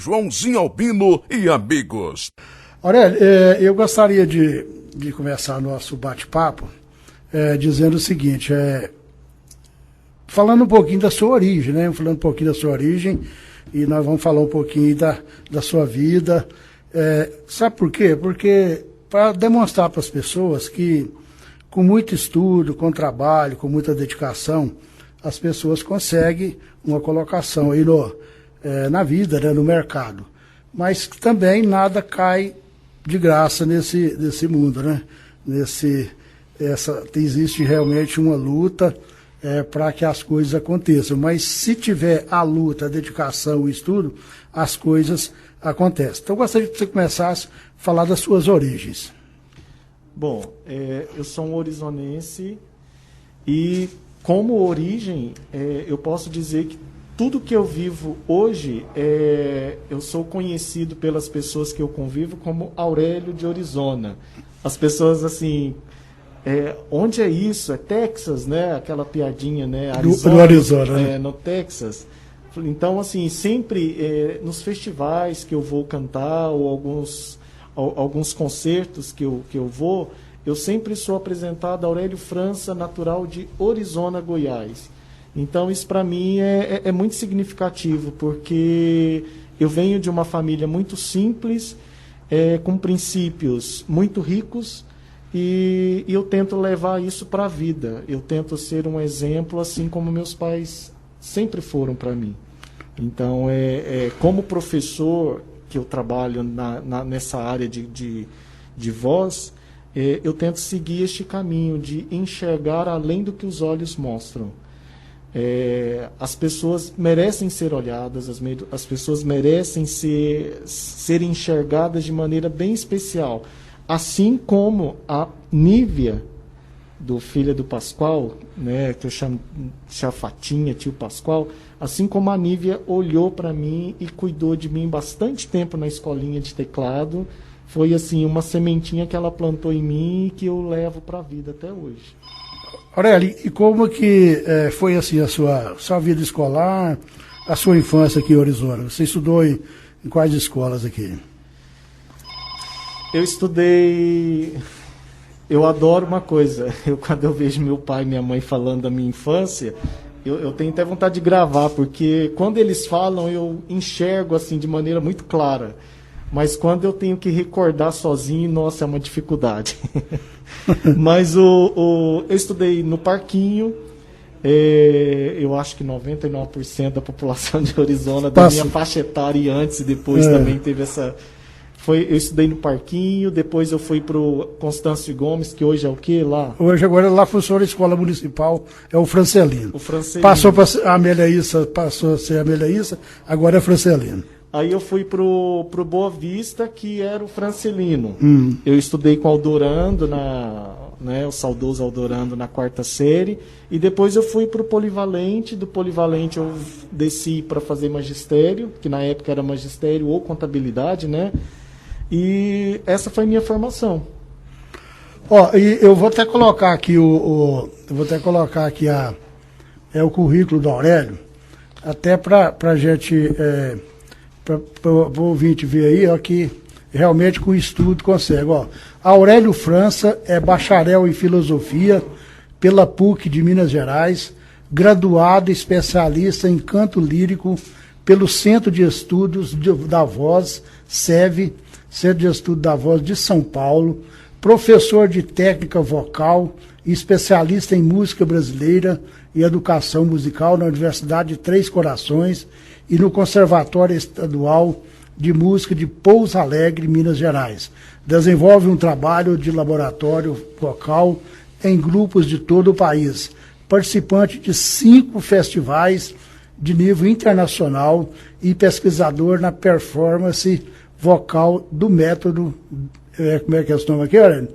Joãozinho Albino e amigos. Aurélio, eu gostaria de começar nosso bate-papo dizendo o seguinte, falando um pouquinho da sua origem, né? Falando um pouquinho da sua origem, e nós vamos falar um pouquinho da sua vida. Sabe por quê? Porque para demonstrar para as pessoas que com muito estudo, com trabalho, com muita dedicação, as pessoas conseguem uma colocação aí na vida, né, no mercado. Mas também nada cai de graça nesse mundo, né? Existe realmente uma luta para que as coisas aconteçam. Mas se tiver a luta, a dedicação, o estudo, as coisas acontecem. Então eu gostaria que você começasse a falar das suas origens. Bom, eu sou um orizonense e, como origem, eu posso dizer que tudo que eu vivo hoje, eu sou conhecido pelas pessoas que eu convivo como Aurélio de Orizona. As pessoas, assim, onde é isso? É Texas, né? Aquela piadinha, né? Arizona, no Arizona, né? No Texas. Então, assim, sempre nos festivais que eu vou cantar ou alguns concertos que eu vou, eu sempre sou apresentado Aurélio França, natural de Orizona, Goiás. Então, isso para mim é muito significativo, porque eu venho de uma família muito simples, com princípios muito ricos, e eu tento levar isso para a vida. Eu tento ser um exemplo, assim como meus pais sempre foram para mim. Então, como professor, que eu trabalho nessa área de voz, eu tento seguir este caminho de enxergar além do que os olhos mostram. As pessoas merecem ser olhadas, as pessoas merecem ser enxergadas de maneira bem especial. Assim como a Nívia, do filho do Pascoal, né, que eu chamo Chafatinha, tio Pascoal, assim como a Nívia olhou para mim e cuidou de mim bastante tempo na escolinha de teclado, foi assim uma sementinha que ela plantou em mim e que eu levo para a vida até hoje. Aurélio, e como que foi assim a sua vida escolar, a sua infância aqui em Orizona? Você estudou em quais escolas aqui? Eu estudei... Eu adoro uma coisa, quando eu vejo meu pai e minha mãe falando da minha infância, eu tenho até vontade de gravar, porque quando eles falam eu enxergo assim de maneira muito clara, mas quando eu tenho que recordar sozinho, nossa, é uma dificuldade. Mas eu estudei no Parquinho, eu acho que 99% da população de Orizona, da minha faixa etária e antes e depois também teve essa... Eu estudei no Parquinho, depois eu fui para o Constâncio Gomes, que hoje é o quê lá? Hoje agora lá funciona a escola municipal, é o Francelino. O Francelino. Passou para a Amélia Issa, passou a ser a Amélia Issa, agora é Francelino. Aí eu fui pro Boa Vista, que era o Francelino. Eu estudei com o Aldorando, o saudoso Aldorando, na 4ª série, e depois eu fui pro Polivalente. Do Polivalente eu desci para fazer magistério, que na época era magistério ou contabilidade, né? E essa foi a minha formação. E eu vou até colocar aqui o currículo do Aurélio, até para a gente, para o ouvinte ver aí, que realmente com estudo consegue. Aurélio França é bacharel em filosofia pela PUC de Minas Gerais, graduado especialista em canto lírico pelo Centro de Estudos da Voz, SEV, Centro de Estudo da Voz de São Paulo, professor de técnica vocal e especialista em música brasileira e educação musical na Universidade de Três Corações e no Conservatório Estadual de Música de Pouso Alegre, Minas Gerais. Desenvolve um trabalho de laboratório vocal em grupos de todo o país, participante de 5 festivais de nível internacional e pesquisador na performance vocal do método, como é que é o nome aqui, Aurélio?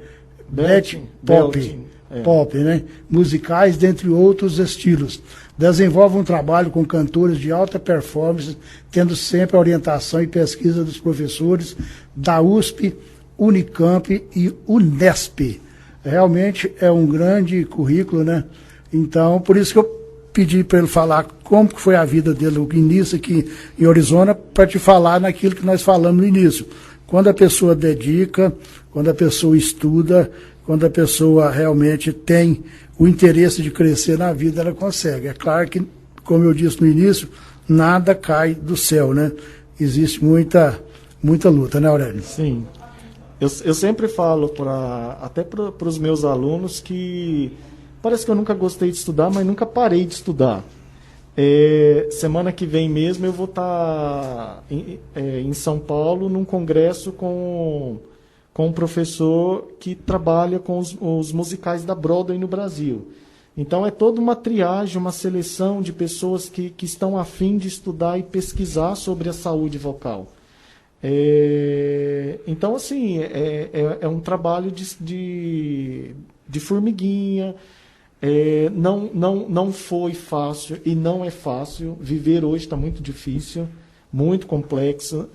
Pop, né? Musicais, dentre outros estilos. Desenvolve um trabalho com cantores de alta performance, tendo sempre a orientação e pesquisa dos professores da USP, Unicamp e Unesp. Realmente é um grande currículo, né? Então, por isso que eu pedir para ele falar como que foi a vida dele, o início aqui em Orizona, para te falar naquilo que nós falamos no início. Quando a pessoa dedica, quando a pessoa estuda, quando a pessoa realmente tem o interesse de crescer na vida, ela consegue. É claro que, como eu disse no início, nada cai do céu, né? Existe muita luta, né, Aurélio? Sim. Eu sempre falo até para os meus alunos que parece que eu nunca gostei de estudar, mas nunca parei de estudar. Semana que vem mesmo eu vou estar em São Paulo num congresso com um professor que trabalha com os musicais da Broadway no Brasil. Então é toda uma triagem, uma seleção de pessoas que estão a fim de estudar e pesquisar sobre a saúde vocal. Então, assim, é um trabalho de formiguinha. Não foi fácil e não é fácil. Viver hoje está muito difícil, muito complexo.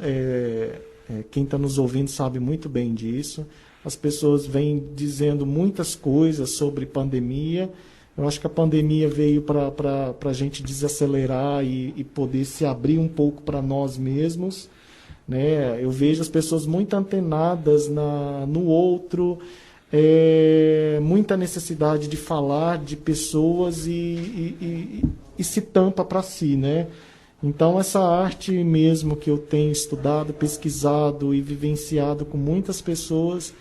Quem está nos ouvindo sabe muito bem disso. As pessoas vêm dizendo muitas coisas sobre pandemia. Eu acho que a pandemia veio para a gente desacelerar e poder se abrir um pouco para nós mesmos, né? Eu vejo as pessoas muito antenadas no outro, muita necessidade de falar de pessoas e se tampa para si, né? Então, essa arte mesmo que eu tenho estudado, pesquisado e vivenciado com muitas pessoas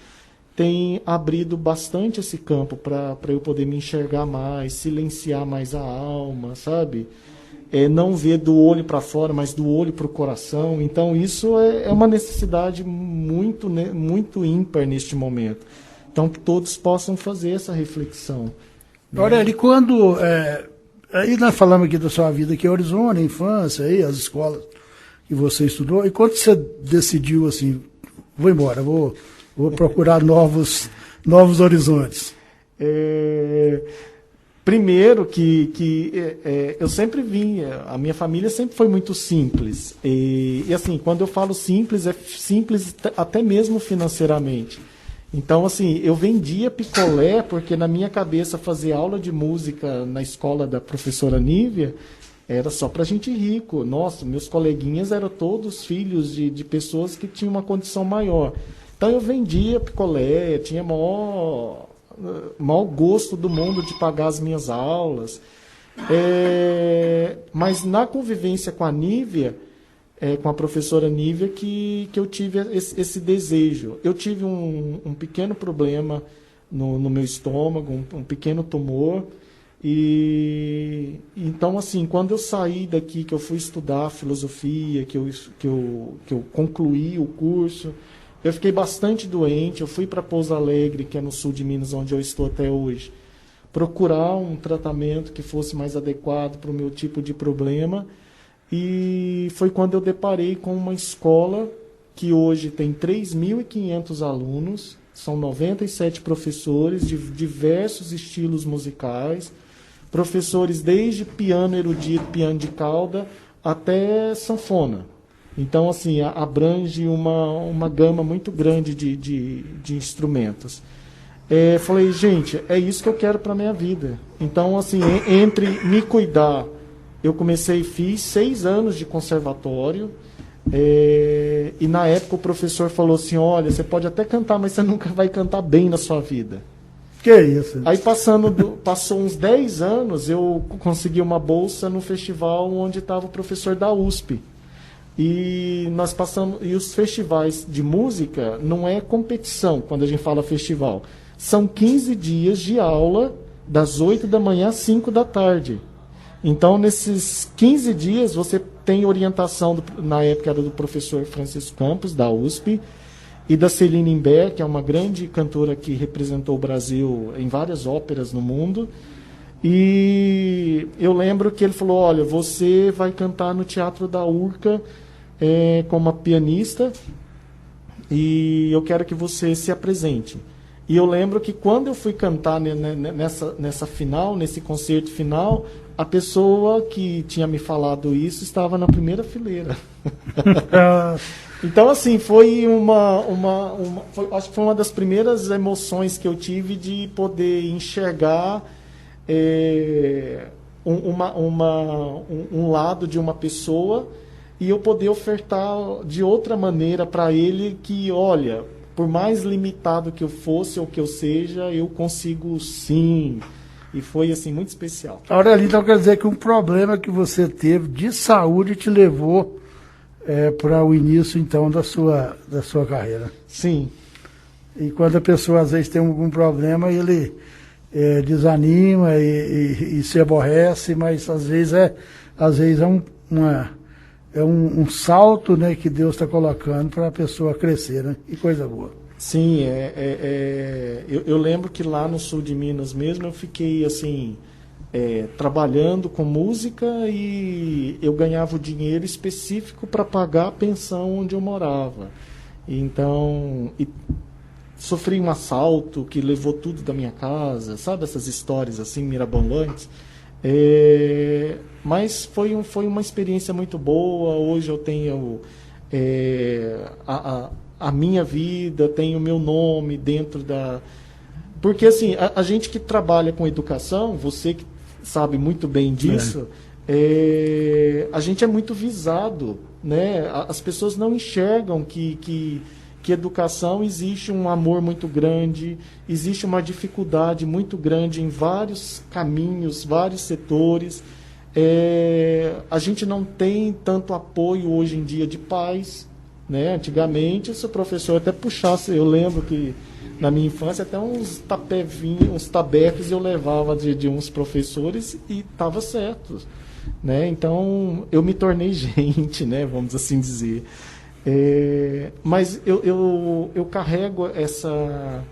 tem abrido bastante esse campo para eu poder me enxergar mais, silenciar mais a alma, sabe? Não ver do olho para fora, mas do olho para o coração. Então, isso é uma necessidade muito, né, muito ímpar neste momento. Então, que todos possam fazer essa reflexão. Né? Aurélio, quando... aí nós falamos aqui da sua vida aqui em Arizona, infância, aí, as escolas que você estudou, e quando você decidiu assim, vou embora, vou procurar novos horizontes? Primeiro que eu sempre a minha família sempre foi muito simples. E assim, quando eu falo simples, é simples até mesmo financeiramente. Então, assim, eu vendia picolé porque na minha cabeça fazer aula de música na escola da professora Nívia era só para gente rico. Nossa, meus coleguinhas eram todos filhos de pessoas que tinham uma condição maior. Então eu vendia picolé, tinha maior gosto do mundo de pagar as minhas aulas. Mas na convivência com a Nívia, com a professora Nívia, que eu tive esse desejo. Eu tive um pequeno problema no meu estômago, um pequeno tumor. E então, assim, quando eu saí daqui, que eu fui estudar filosofia, que eu concluí o curso, eu fiquei bastante doente. Eu fui para Pouso Alegre, que é no sul de Minas, onde eu estou até hoje, procurar um tratamento que fosse mais adequado para o meu tipo de problema. E foi quando eu deparei com uma escola que hoje tem 3.500 alunos, são 97 professores de diversos estilos musicais, professores desde piano erudito, piano de cauda, até sanfona. Então, assim, abrange uma gama muito grande de instrumentos. Falei, gente, é isso que eu quero para a minha vida. Então, assim, entre me cuidar, eu fiz 6 anos de conservatório, e na época o professor falou assim, olha, você pode até cantar, mas você nunca vai cantar bem na sua vida. Que isso? Aí passou uns 10 anos, eu consegui uma bolsa no festival onde estava o professor da USP. E nós passamos. E os festivais de música não é competição, quando a gente fala festival. São 15 dias de aula, das 8 da manhã às 5 da tarde. Então, nesses 15 dias, você tem orientação, na época era do professor Francisco Campos, da USP, e da Celine Imbert, que é uma grande cantora que representou o Brasil em várias óperas no mundo. E eu lembro que ele falou, olha, você vai cantar no Teatro da Urca como uma pianista, e eu quero que você se apresente. E eu lembro que quando eu fui cantar nessa final, nesse concerto final, a pessoa que tinha me falado isso estava na primeira fileira. Então, assim, acho que foi uma das primeiras emoções que eu tive de poder enxergar um lado de uma pessoa e eu poder ofertar de outra maneira para ele que, olha, por mais limitado que eu fosse ou que eu seja, eu consigo sim. E foi, assim, muito especial. Aurélio, então quer dizer que um problema que você teve de saúde te levou para o início, então, da sua carreira. Sim. E quando a pessoa, às vezes, tem algum problema, ele desanima e se aborrece, mas às vezes é um salto, né, que Deus está colocando para a pessoa crescer, né? Que coisa boa. Sim, eu lembro que lá no sul de Minas mesmo eu fiquei assim, trabalhando com música e eu ganhava o dinheiro específico para pagar a pensão onde eu morava. Então, sofri um assalto que levou tudo da minha casa, sabe essas histórias assim mirabolantes? Mas foi uma experiência muito boa. Hoje eu tenho a minha vida, tenho o meu nome dentro da... Porque assim, a gente que trabalha com educação, você que sabe muito bem disso, a gente é muito visado, né? As pessoas não enxergam que educação existe um amor muito grande, existe uma dificuldade muito grande em vários caminhos, vários setores. A gente não tem tanto apoio hoje em dia de pais, né? Antigamente, se o professor até puxasse, eu lembro que na minha infância até uns tabefes eu levava de uns professores e estava certo, né? Então eu me tornei gente, né? Vamos assim dizer. Mas eu carrego essa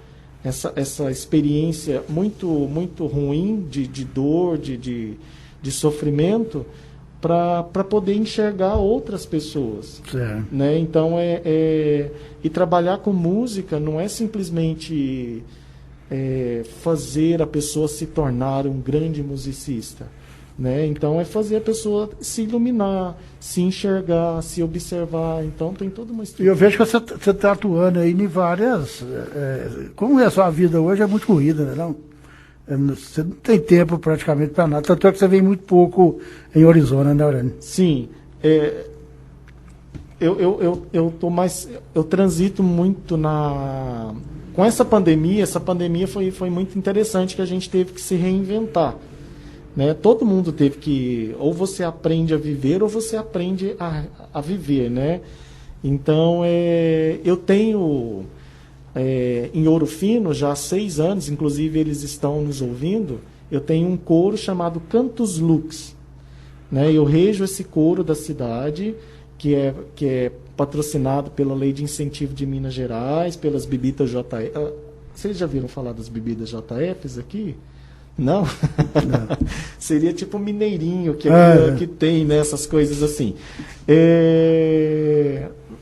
experiência muito, muito ruim de dor, de sofrimento, para poder enxergar outras pessoas. Né? Então, e trabalhar com música não é simplesmente fazer a pessoa se tornar um grande musicista. Né? Então, é fazer a pessoa se iluminar, se enxergar, se observar. Então, tem toda uma estrutura. E eu vejo que você está atuando aí em várias... como é a sua vida hoje, é muito corrida, né? Não? Você não tem tempo praticamente para nada. Tanto é que você vem muito pouco em Orizona, né, Aurélio? Sim. Eu transito muito com essa pandemia foi muito interessante, que a gente teve que se reinventar. Né? Todo mundo teve que... Ou você aprende a viver, ou você aprende a viver, né? Então, eu tenho... em Ouro Fino, já há 6 anos, inclusive eles estão nos ouvindo, eu tenho um coro chamado Cantus Lux. Né? Eu rejo esse coro da cidade, que é patrocinado pela Lei de Incentivo de Minas Gerais, pelas bebidas JF. Vocês já viram falar das bebidas JFs aqui? Não? Não. Seria tipo mineirinho que tem, né? Essas coisas assim.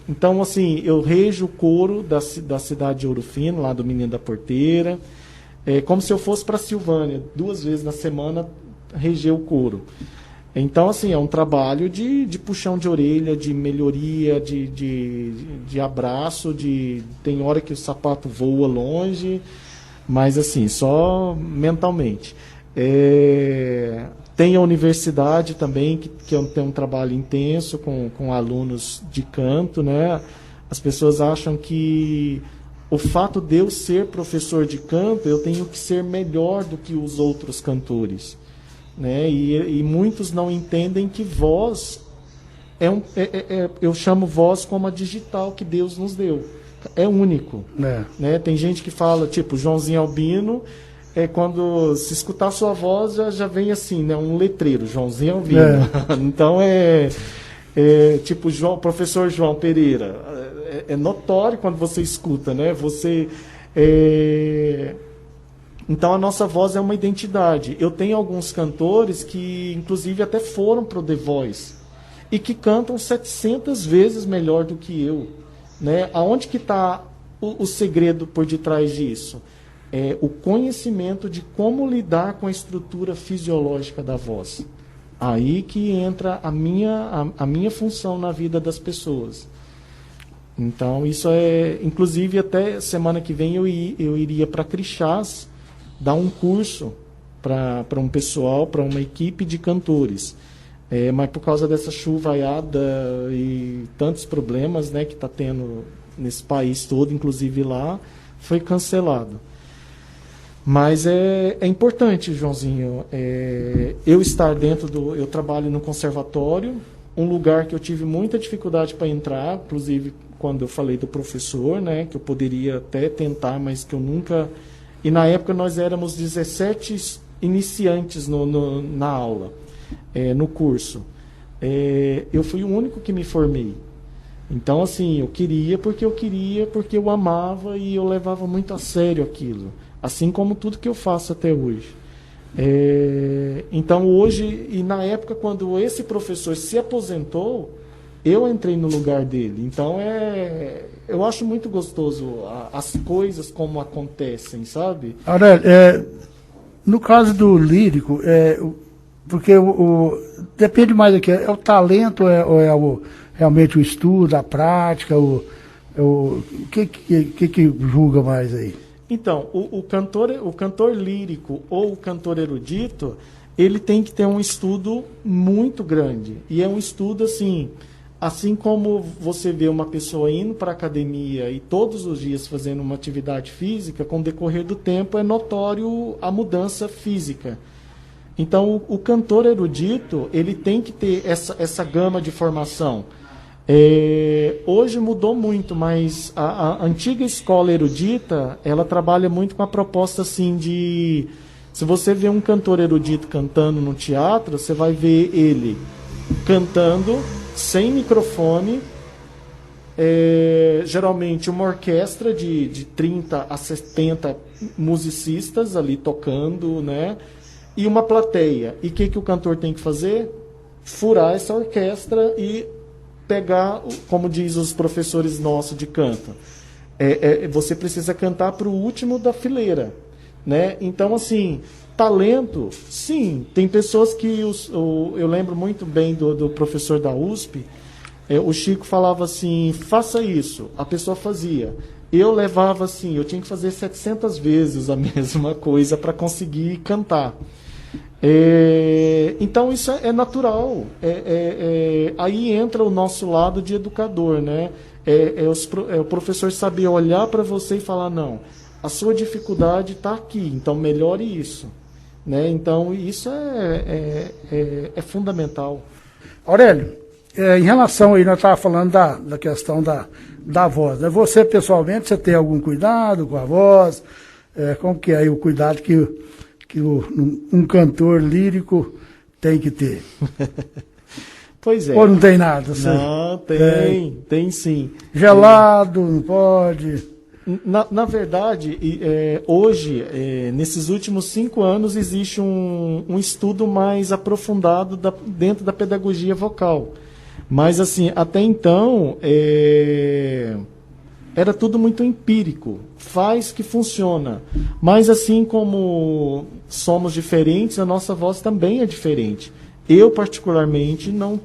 Então, assim, eu rejo o coro da cidade de Ouro Fino, lá do Menino da Porteira, como se eu fosse para Silvânia, 2 vezes na semana, reger o coro. Então, assim, é um trabalho de puxão de orelha, de melhoria, de abraço, tem hora que o sapato voa longe, mas, assim, só mentalmente. Tem a universidade também, que tem um trabalho intenso com alunos de canto, né? As pessoas acham que o fato de eu ser professor de canto, eu tenho que ser melhor do que os outros cantores. Né? E muitos não entendem que voz eu chamo voz como a digital que Deus nos deu. É único. Né? Tem gente que fala, tipo, Joãozinho Albino... quando se escutar a sua voz, já vem assim, né? Um letreiro, Joãozinho Albino. Então, tipo professor João Pereira. É notório quando você escuta, né? Então, a nossa voz é uma identidade. Eu tenho alguns cantores que, inclusive, até foram para o The Voice e que cantam 700 vezes melhor do que eu. Né? Aonde que está o segredo por detrás disso? O conhecimento de como lidar com a estrutura fisiológica da voz. Aí que entra a minha função na vida das pessoas. Então, isso inclusive, até semana que vem eu iria para Crixás dar um curso para um pessoal, para uma equipe de cantores. Mas por causa dessa chuvaiada e tantos problemas, né, que está tendo nesse país todo, inclusive lá, foi cancelado. Mas é importante, Joãozinho, eu estar eu trabalho no conservatório, um lugar que eu tive muita dificuldade para entrar, inclusive quando eu falei do professor, né, que eu poderia até tentar, mas que eu nunca... E na época nós éramos 17 iniciantes na aula, no curso. Eu fui o único que me formei. Então, assim, eu queria, porque eu amava e eu levava muito a sério aquilo. Assim como tudo que eu faço até hoje. Então, hoje, e na época, quando esse professor se aposentou, eu entrei no lugar dele. Então, eu acho muito gostoso as coisas como acontecem, sabe? Aurélio, no caso do lírico, porque depende mais aqui, é o talento ou é realmente o estudo, a prática, o que julga mais aí? Então, o cantor lírico ou o cantor erudito, ele tem que ter um estudo muito grande. E é um estudo assim como você vê uma pessoa indo para a academia e todos os dias fazendo uma atividade física, com o decorrer do tempo é notório a mudança física. Então, o cantor erudito, ele tem que ter essa gama de formação. Hoje mudou muito, mas a antiga escola erudita, ela trabalha muito com a proposta assim de... Se você vê um cantor erudito cantando no teatro, você vai ver ele cantando sem microfone, geralmente uma orquestra de 30 a 70 musicistas ali tocando, né? E uma plateia. E o que o cantor tem que fazer? Furar essa orquestra e pegar, como diz os professores nossos de canto, você precisa cantar para o último da fileira, né? Então, assim, talento, sim, tem pessoas que eu lembro muito bem do professor da USP, o Chico falava assim, faça isso, a pessoa fazia. Eu levava assim, eu tinha que fazer 700 vezes a mesma coisa para conseguir cantar. Então isso é natural. Aí entra o nosso lado de educador, né? O professor saber olhar para você e falar, não, a sua dificuldade está aqui, então melhore isso, né? Então isso é fundamental. Aurélio, em relação aí, nós estávamos falando da questão da voz, né? Você pessoalmente, você tem algum cuidado com a voz? Como que é aí o cuidado que um cantor lírico tem que ter? Pois é. Ou não tem nada? Não, tem sim. Gelado, não pode? Na verdade, hoje, nesses últimos 5 anos, existe um estudo mais aprofundado dentro da pedagogia vocal. Mas, assim, até então, era tudo muito empírico. Faz que funciona. Mas, assim como somos diferentes, a nossa voz também é diferente. Eu, particularmente, não...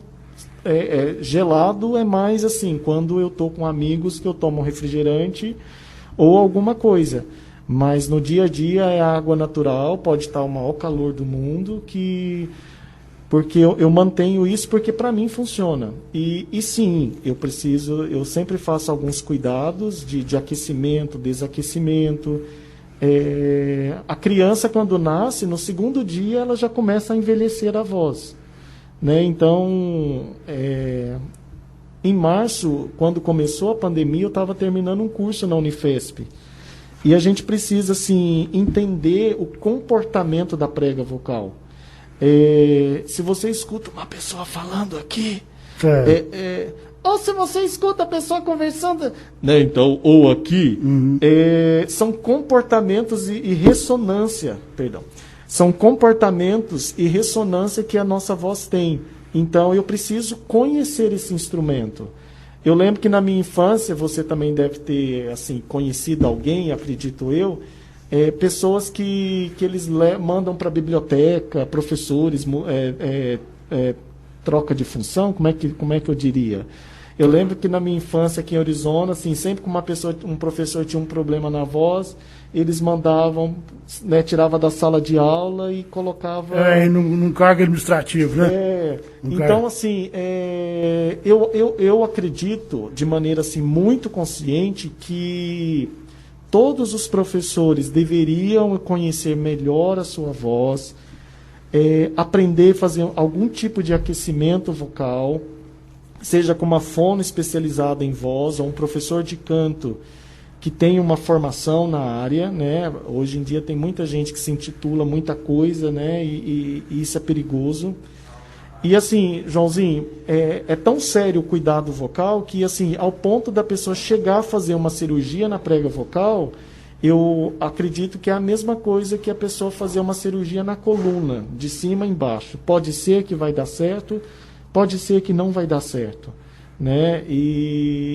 gelado é mais assim, quando eu estou com amigos que eu tomo um refrigerante ou alguma coisa. Mas no dia a dia é água natural, pode estar o maior calor do mundo, porque eu mantenho isso porque para mim funciona. E sim, eu sempre faço alguns cuidados de aquecimento, desaquecimento. A criança, quando nasce, no segundo dia ela já começa a envelhecer a voz, né? Então, em março, quando começou a pandemia, eu estava terminando um curso na Unifesp. E a gente precisa assim, entender o comportamento da prega vocal. Se você escuta uma pessoa falando aqui, ou se você escuta a pessoa conversando, né, então, ou aqui, são comportamentos e ressonância, perdão. São comportamentos e ressonância que a nossa voz tem. Então, eu preciso conhecer esse instrumento. Eu lembro que na minha infância, você também deve ter assim, conhecido alguém, acredito eu, pessoas que eles mandam para a biblioteca, professores, troca de função, como é que eu diria? Eu lembro que na minha infância aqui em Arizona, assim, sempre que um professor tinha um problema na voz, eles mandavam, né, tirava da sala de aula e colocava... num cargo administrativo, né? Então, assim, eu acredito, de maneira assim, muito consciente, que todos os professores deveriam conhecer melhor a sua voz, aprender a fazer algum tipo de aquecimento vocal, seja com uma fono especializada em voz, ou um professor de canto que tem uma formação na área, né? Hoje em dia tem muita gente que se intitula muita coisa, né? E isso é perigoso. E assim, Joãozinho, é tão sério o cuidado vocal que, assim, ao ponto da pessoa chegar a fazer uma cirurgia na prega vocal, eu acredito que é a mesma coisa que a pessoa fazer uma cirurgia na coluna, de cima a embaixo. Pode ser que vai dar certo, pode ser que não vai dar certo, né?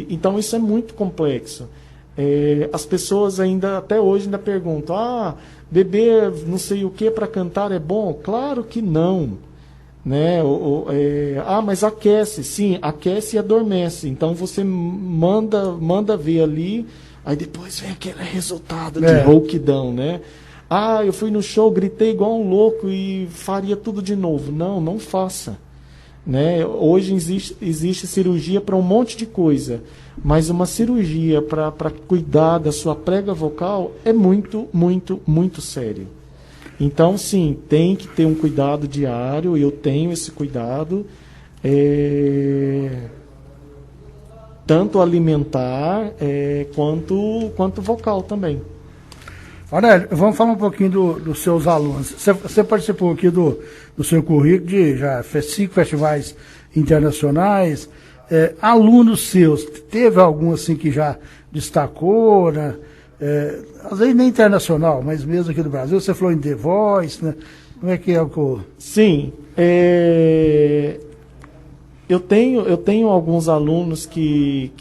Então isso é muito complexo. As pessoas ainda, até hoje, ainda perguntam: beber não sei o que para cantar é bom? Claro que não, né? Mas aquece. Sim, aquece e adormece. Então você manda ver ali, aí depois vem aquele resultado de rouquidão, né? Eu fui no show, gritei igual um louco e faria tudo de novo. Não faça. Né? Hoje existe cirurgia para um monte de coisa, mas uma cirurgia para cuidar da sua prega vocal é muito, muito, muito sério. Então, sim, tem que ter um cuidado diário, eu tenho esse cuidado, tanto alimentar quanto vocal também. Aurélio, vamos falar um pouquinho dos seus alunos. Você participou aqui do seu currículo de já 5 festivais internacionais. Alunos seus, teve algum assim que já destacou, né? Às vezes nem internacional, mas mesmo aqui do Brasil. Você falou em The Voice, né? Como é que é o... Sim, eu tenho alguns alunos que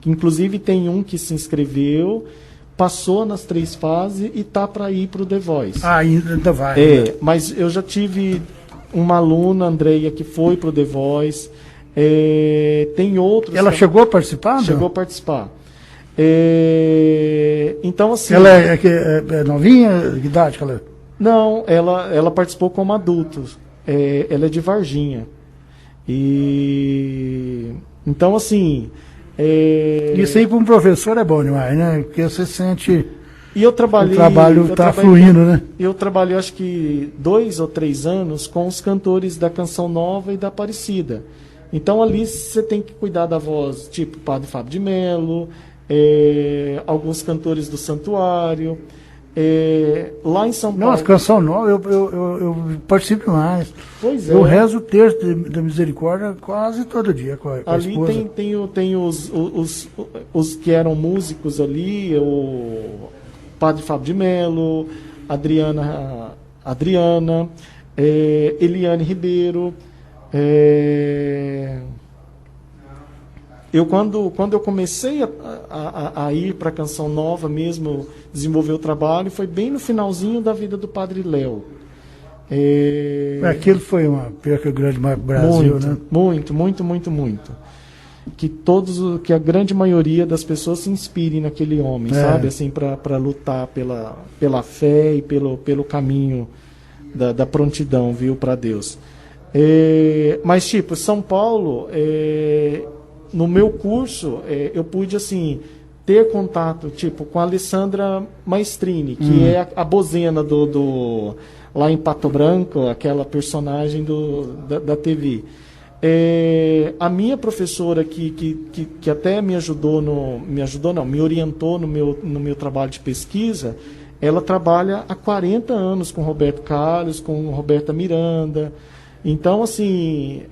inclusive tem um que se inscreveu, passou nas 3 fases e está para ir para o The Voice. Ainda vai. Né? Mas eu já tive uma aluna, Andreia, que foi para o The Voice. Tem outros... Ela chegou a participar? Chegou a participar. Então, assim... Ela é novinha? Que idade que ela é? Não, ela participou como adulto. Ela é de Varginha. Então, assim... Isso aí para um professor é bom demais, né? Porque você sente... E eu trabalhei... O trabalho está fluindo, né? Eu trabalhei, acho que 2 ou 3 anos com os cantores da Canção Nova e da Aparecida. Então, ali você tem que cuidar da voz, tipo Padre Fábio de Melo, alguns cantores do Santuário. Lá em São Paulo... Nossa, Canção Nova, eu participo mais. Pois é. Eu rezo o terço da misericórdia quase todo dia com a ali esposa. Tem os que eram músicos ali, o Padre Fábio de Melo, Adriana, Eliane Ribeiro. Quando eu comecei a ir para a Canção Nova mesmo, desenvolver o trabalho, foi bem no finalzinho da vida do Padre Léo. Aquilo foi uma perca grande para o Brasil, muito, né? Muito, muito, muito, muito. Que a grande maioria das pessoas se inspirem naquele homem, sabe? Assim, para lutar pela fé e pelo caminho da prontidão, viu, para Deus. Mas, tipo, São Paulo... no meu curso, eu pude, assim, ter contato, tipo, com a Alessandra Maestrini, que é a bozena lá em Pato Branco, aquela personagem da TV. A minha professora que até me orientou no meu trabalho de pesquisa, ela trabalha há 40 anos com Roberto Carlos, com Roberta Miranda. Então, assim,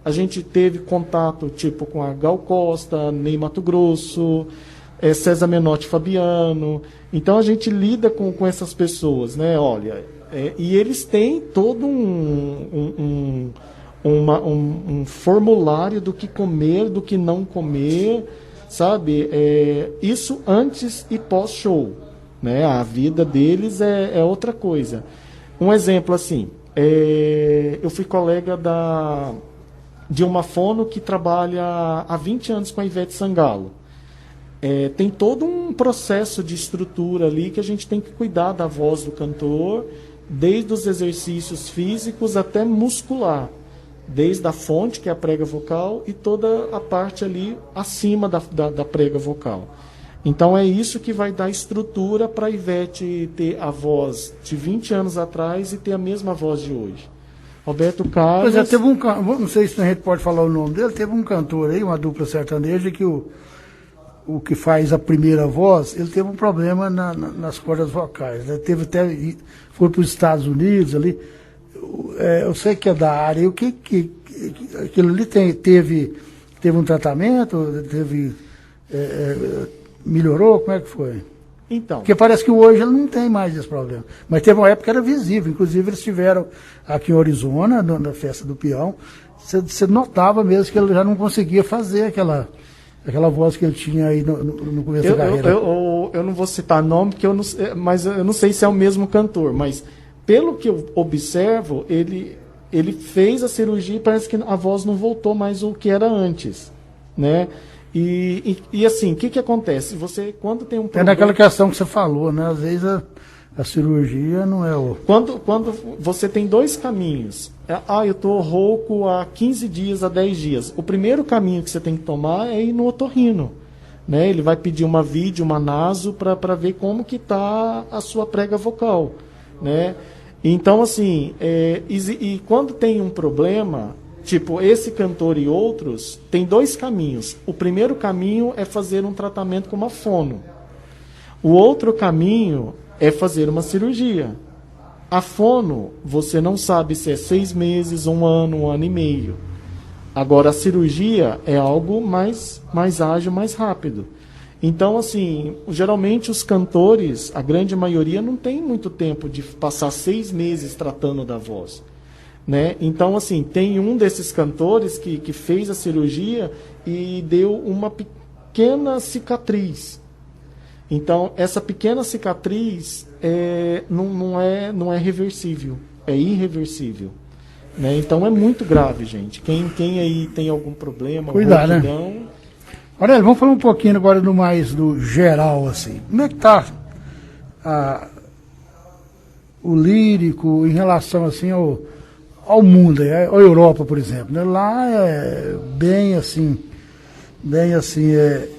a gente teve contato, tipo, com a Gal Costa, Ney Matogrosso, César Menotti Fabiano. Então, a gente lida com essas pessoas, né? Olha, e eles têm todo um formulário do que comer, do que não comer, sabe? Isso antes e pós-show, né? A vida deles é outra coisa. Um exemplo, assim... eu fui colega da de uma fono que trabalha há 20 anos com a Ivete Sangalo. Tem todo um processo de estrutura ali que a gente tem que cuidar da voz do cantor, desde os exercícios físicos até muscular, desde a fonte, que é a prega vocal, e toda a parte ali acima da prega vocal. Então é isso que vai dar estrutura para a Ivete ter a voz de 20 anos atrás e ter a mesma voz de hoje. Roberto Carlos... Pois é, teve não sei se a gente pode falar o nome dele, teve um cantor aí, uma dupla sertaneja, que o que faz a primeira voz, ele teve um problema nas cordas vocais, né? Teve até, foi para os Estados Unidos ali, eu sei que é da área, e o que aquilo ali teve um tratamento, melhorou, como é que foi? Então, Porque parece que hoje ele não tem mais esse problema. Mas teve uma época que era visível. Inclusive, eles estiveram aqui em Arizona, na festa do peão. Você notava mesmo que ele já não conseguia fazer aquela voz que ele tinha aí no começo da carreira. Eu não vou citar nome, mas eu não sei se é o mesmo cantor. Mas, pelo que eu observo, ele fez a cirurgia e parece que a voz não voltou mais o que era antes, né? E assim, o que acontece? Você, quando tem um problema... É naquela questão que você falou, né? Às vezes a cirurgia não é o... Quando você tem dois caminhos. Eu estou rouco há 15 dias, há 10 dias. O primeiro caminho que você tem que tomar é ir no otorrino, né? Ele vai pedir uma uma naso, para ver como que está a sua prega vocal, né? Então, assim, e quando tem um problema... Tipo, esse cantor e outros, tem dois caminhos. O primeiro caminho é fazer um tratamento com uma fono. O outro caminho é fazer uma cirurgia. A fono, você não sabe se é 6 meses, 1 ano, 1 ano e meio. Agora, a cirurgia é algo mais ágil, mais rápido. Então, assim, geralmente os cantores, a grande maioria, não tem muito tempo de passar 6 meses tratando da voz. Né? Então, assim, tem um desses cantores que fez a cirurgia e deu uma pequena cicatriz. Então, essa pequena cicatriz não é reversível, é irreversível. Né? Então, é muito grave, gente. Quem aí tem algum problema, cuidado, rouquidão... né? Olha, vamos falar um pouquinho agora do geral, assim. Como é que está o lírico em relação, assim, ao mundo, à Europa, por exemplo, né? Lá é bem assim,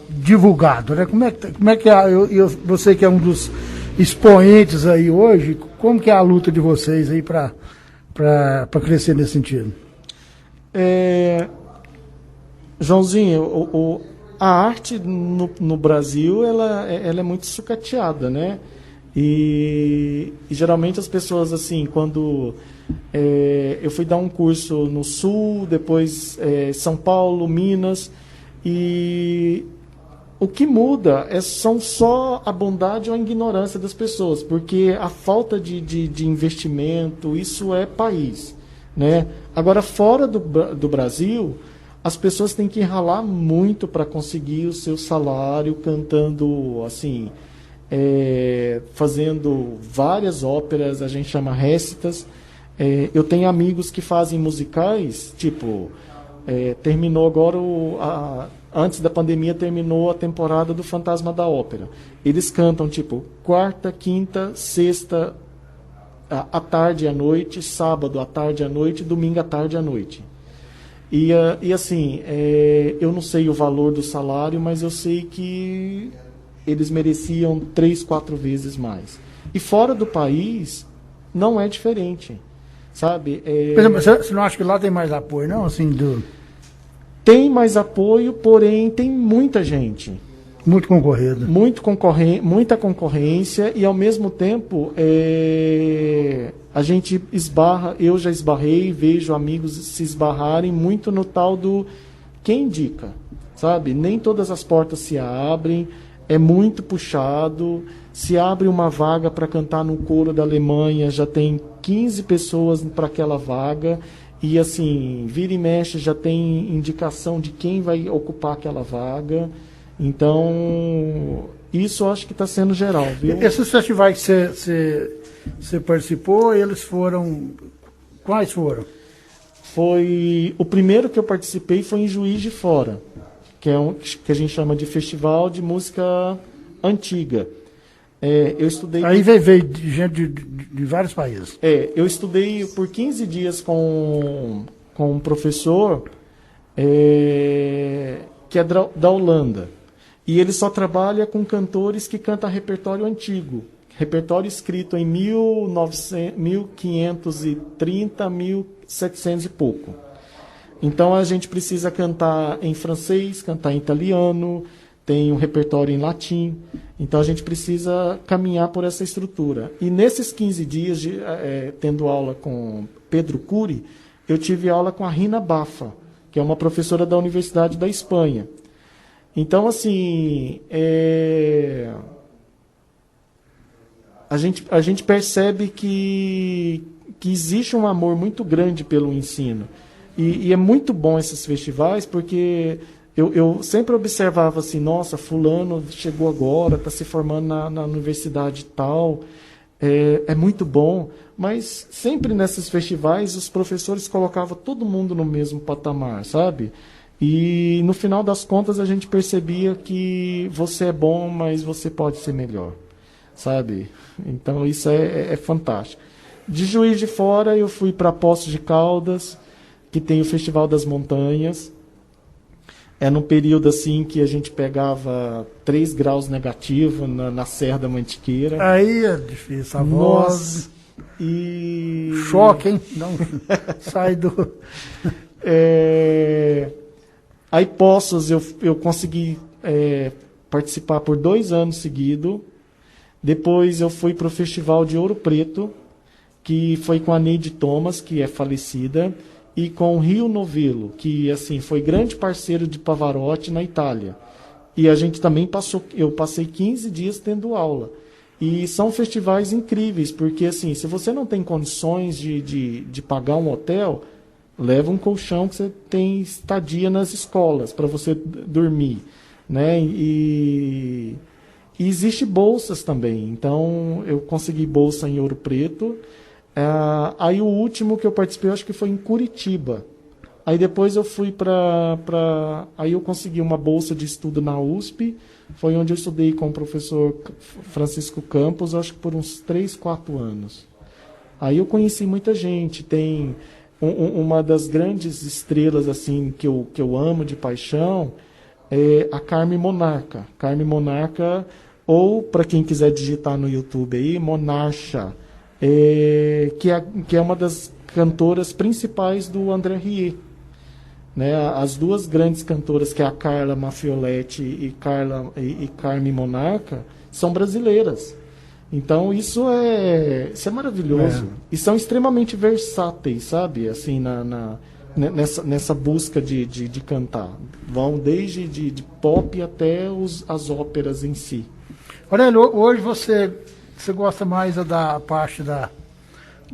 divulgado, né? Como é que você que é um dos expoentes aí hoje, como que é a luta de vocês aí para crescer nesse sentido? Joãozinho, a arte no Brasil, ela é muito sucateada, né? E geralmente as pessoas, assim, quando... eu fui dar um curso no Sul, depois São Paulo, Minas, e o que muda são só a bondade ou a ignorância das pessoas, porque a falta de investimento, isso é país, né? Agora, fora do Brasil, as pessoas têm que ralar muito para conseguir o seu salário, cantando, assim, fazendo várias óperas, a gente chama récitas. Eu tenho amigos que fazem musicais, tipo, terminou agora, antes da pandemia, terminou a temporada do Fantasma da Ópera. Eles cantam, tipo, quarta, quinta, sexta, à tarde e à noite, sábado à tarde e à noite, domingo à tarde e à noite. E assim, eu não sei o valor do salário, mas eu sei que eles mereciam 3, 4 vezes mais. E fora do país, não é diferente. Sabe? Por exemplo, você não acha que lá tem mais apoio, não? Assim, Tem mais apoio, porém tem muita gente. Muito concorrido. Muita concorrência e, ao mesmo tempo, a gente esbarra, eu já esbarrei, vejo amigos se esbarrarem muito no tal do quem indica, sabe? Nem todas as portas se abrem, é muito puxado. Se abre uma vaga para cantar no coro da Alemanha, já tem 15 pessoas para aquela vaga. E assim, vira e mexe, já tem indicação de quem vai ocupar aquela vaga. Então, isso eu acho que está sendo geral, viu? Esses festivais que você participou, eles foram... Quais foram? O primeiro que eu participei foi em Juiz de Fora, que que a gente chama de Festival de Música Antiga. Eu estudei... Aí veio de gente de vários países. Eu estudei por 15 dias com um professor que é da Holanda. E ele só trabalha com cantores que cantam repertório antigo. Repertório escrito em 1530, 1700 e pouco. Então a gente precisa cantar em francês, cantar em italiano, tem um repertório em latim. Então a gente precisa caminhar por essa estrutura. E nesses 15 dias, tendo aula com Pedro Cury, eu tive aula com a Rina Bafa, que é uma professora da Universidade da Espanha. Então, assim, a gente percebe que existe um amor muito grande pelo ensino. E é muito bom esses festivais, porque eu sempre observava assim, nossa, fulano chegou agora, está se formando na universidade tal, é muito bom. Mas sempre nesses festivais os professores colocavam todo mundo no mesmo patamar, sabe? E no final das contas a gente percebia que você é bom, mas você pode ser melhor, sabe? Então isso é fantástico. De Juiz de Fora eu fui para Poços de Caldas, que tem o Festival das Montanhas. É num período assim que a gente pegava 3 graus negativo na Serra da Mantiqueira. Aí é difícil, a voz... E... Choque, hein? Não, sai do... Aí Poços eu consegui participar por 2 anos seguidos. Depois eu fui para o Festival de Ouro Preto, que foi com a Neide Thomas, que é falecida, e com o Rio Novello, que assim, foi grande parceiro de Pavarotti na Itália. E a gente também eu passei 15 dias tendo aula. E são festivais incríveis, porque assim, se você não tem condições de pagar um hotel, leva um colchão que você tem estadia nas escolas para você dormir, né? E existe bolsas também. Então, eu consegui bolsa em Ouro Preto. Aí o último que eu participei, eu acho que foi em Curitiba. Aí depois eu fui aí eu consegui uma bolsa de estudo na USP. Foi onde eu estudei com o professor Francisco Campos, acho que por uns 3, 4 anos. Aí eu conheci muita gente. Tem uma das grandes estrelas assim que eu amo de paixão, é a Carmen Monarca. Carmen Monarca, ou para quem quiser digitar no YouTube aí, Monarcha, que é uma das cantoras principais do André Rieu. Né, as duas grandes cantoras, que é a Carla Maffioletti e Carmen Monarca, são brasileiras. Então isso é maravilhoso. E são extremamente versáteis, sabe? Assim, nessa busca de cantar. Vão desde de pop até as óperas em si. Aurélio, hoje você gosta mais da parte da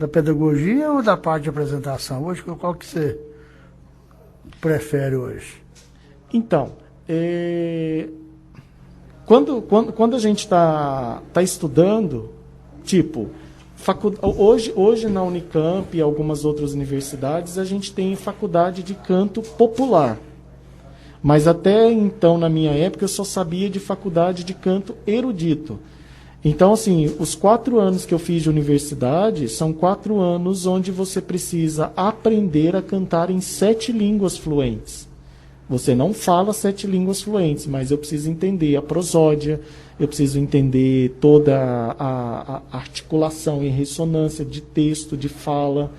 pedagogia ou da parte de apresentação? Hoje, qual que você prefere hoje? Então, quando a gente está estudando, tipo, hoje na Unicamp e algumas outras universidades, a gente tem faculdade de canto popular. Mas até então, na minha época, eu só sabia de faculdade de canto erudito. Então, assim, os 4 anos que eu fiz de universidade são 4 anos onde você precisa aprender a cantar em 7 línguas fluentes. Você não fala 7 línguas fluentes, mas eu preciso entender a prosódia, eu preciso entender toda a articulação e ressonância de texto, de fala.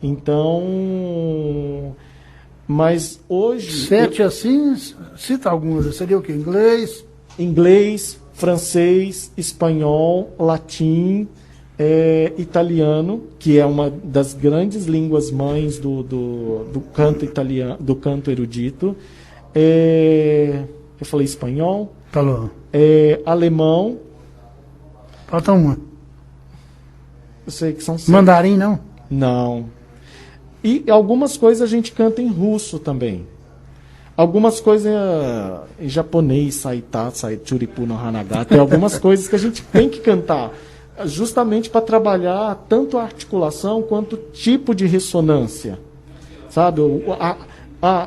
Então, mas hoje... 7 assim, cita algumas, seria o quê? Inglês, francês, espanhol, latim, italiano, que é uma das grandes línguas mães do canto italiano, do canto erudito. Eu falei espanhol. Falou. Alemão. Falta uma. Eu sei que são 7. Mandarim, não? Não. E algumas coisas a gente canta em russo também. Algumas coisas em japonês, saita, churipu no hanaga, tem algumas coisas que a gente tem que cantar, justamente para trabalhar tanto a articulação quanto o tipo de ressonância, sabe?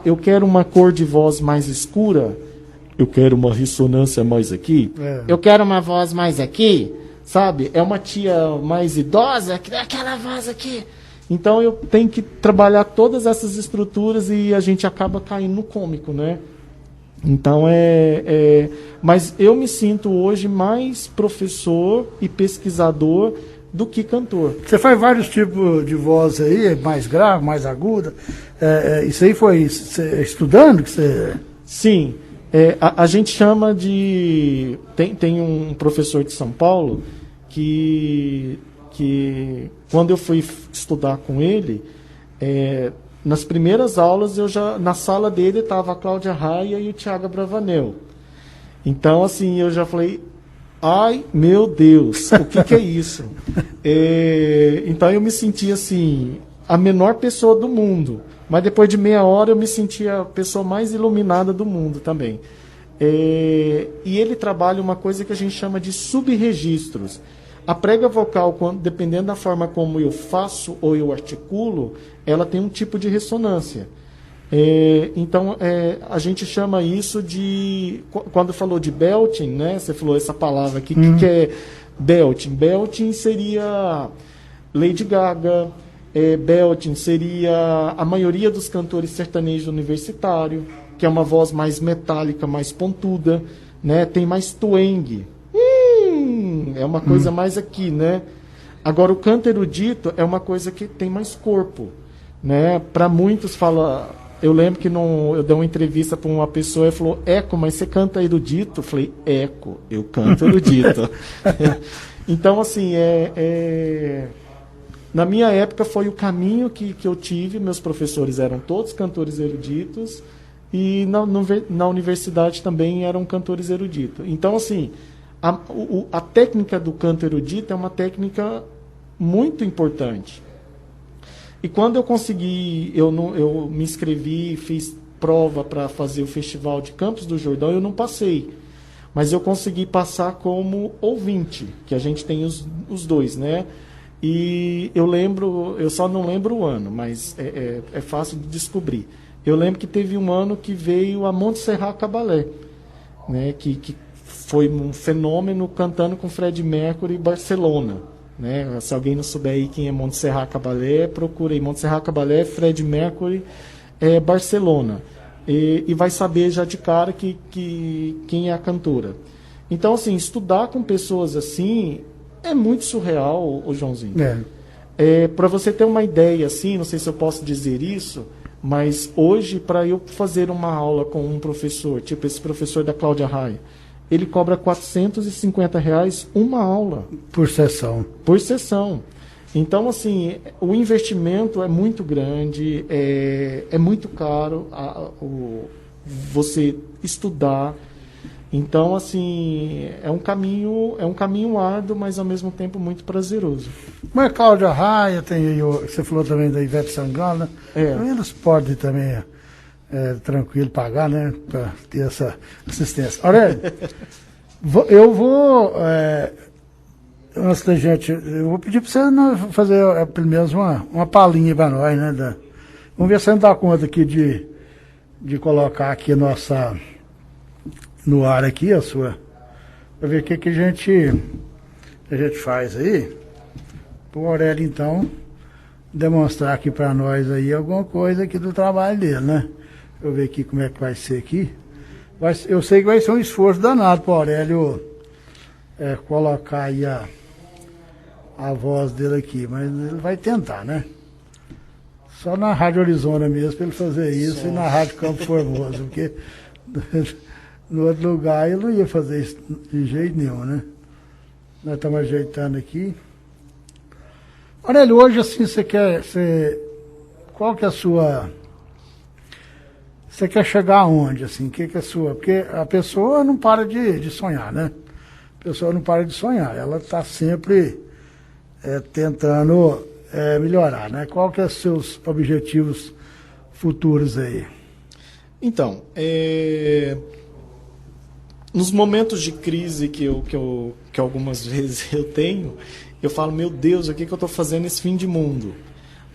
Eu quero uma cor de voz mais escura, eu quero uma ressonância mais aqui, eu quero uma voz mais aqui, sabe? É uma tia mais idosa, que dá aquela voz aqui. Então eu tenho que trabalhar todas essas estruturas e a gente acaba caindo no cômico, né? Então mas eu me sinto hoje mais professor e pesquisador do que cantor. Você faz vários tipos de voz aí, mais grave, mais aguda. Isso aí foi estudando que você... Sim. A gente chama de... Tem um professor de São Paulo que quando eu fui estudar com ele, nas primeiras aulas, na sala dele estava a Cláudia Raia e o Thiago Bravanel. Então, assim, eu já falei... Ai, meu Deus, o que é isso? Então eu me senti assim, a menor pessoa do mundo. Mas depois de meia hora eu me senti a pessoa mais iluminada do mundo também. E ele trabalha uma coisa que a gente chama de subregistros. A prega vocal, dependendo da forma como eu faço ou eu articulo, ela tem um tipo de ressonância. Então, a gente chama isso de... Quando falou de belting, né? Você falou essa palavra aqui, que é belting? Belting seria Lady Gaga, belting seria a maioria dos cantores sertanejos universitários, que é uma voz mais metálica, mais pontuda, né? Tem mais twang. É uma coisa mais aqui, né? Agora, o canto erudito é uma coisa que tem mais corpo, né? Para muitos fala... Eu lembro que eu dei uma entrevista para uma pessoa e falou, Eco, mas você canta erudito? Eu falei, Eco, eu canto erudito. Então, assim, na minha época foi o caminho que eu tive, meus professores eram todos cantores eruditos e na universidade também eram cantores eruditos. Então, assim, a técnica do canto erudito é uma técnica muito importante. E quando eu consegui, eu me inscrevi, fiz prova para fazer o Festival de Campos do Jordão, eu não passei. Mas eu consegui passar como ouvinte, que a gente tem os dois, né? E eu só não lembro o ano, mas é fácil de descobrir. Eu lembro que teve um ano que veio a Montserrat Caballé, né? Que foi um fenômeno cantando com Freddie Mercury em Barcelona. Né? Se alguém não souber aí quem é Montserrat Caballé, procurei Montserrat Caballé, Freddie Mercury, Barcelona. E vai saber já de cara quem é a cantora. Então, assim, estudar com pessoas assim é muito surreal, o Joãozinho. Para você ter uma ideia, assim, não sei se eu posso dizer isso, mas hoje, para eu fazer uma aula com um professor, tipo esse professor da Cláudia Raia, ele cobra R$450 uma aula. Por sessão. Por sessão. Então, assim, o investimento é muito grande, é muito caro você estudar. Então, assim, é um caminho árduo, mas ao mesmo tempo muito prazeroso. Mas Cláudia Raia, tem aí, você falou também da Ivete Sangalo, né? Eles podem também... tranquilo pagar, né, para ter essa assistência. Aurélio, eu vou antes da gente, eu vou pedir para você fazer pelo menos uma palhinha para nós, né, vamos ver se você não dá conta aqui de colocar aqui no ar aqui a sua, para ver o que a gente faz aí, para o Aurélio então demonstrar aqui para nós aí alguma coisa aqui do trabalho dele, né? Deixa eu ver aqui como é que vai ser aqui. Eu sei que vai ser um esforço danado para o Aurélio colocar aí a voz dele aqui, mas ele vai tentar, né? Só na Rádio Arizona mesmo para ele fazer isso e na Rádio Campo Formoso, porque no outro lugar ele não ia fazer isso de jeito nenhum, né? Nós estamos ajeitando aqui. Aurélio, hoje assim qual que é a sua... Você quer chegar aonde, assim? O que é sua? Porque a pessoa não para de sonhar, né? A pessoa não para de sonhar. Ela está sempre tentando melhorar, né? Qual que é os seus objetivos futuros aí? Então, nos momentos de crise que algumas vezes eu tenho, eu falo, meu Deus, o que eu estou fazendo nesse fim de mundo?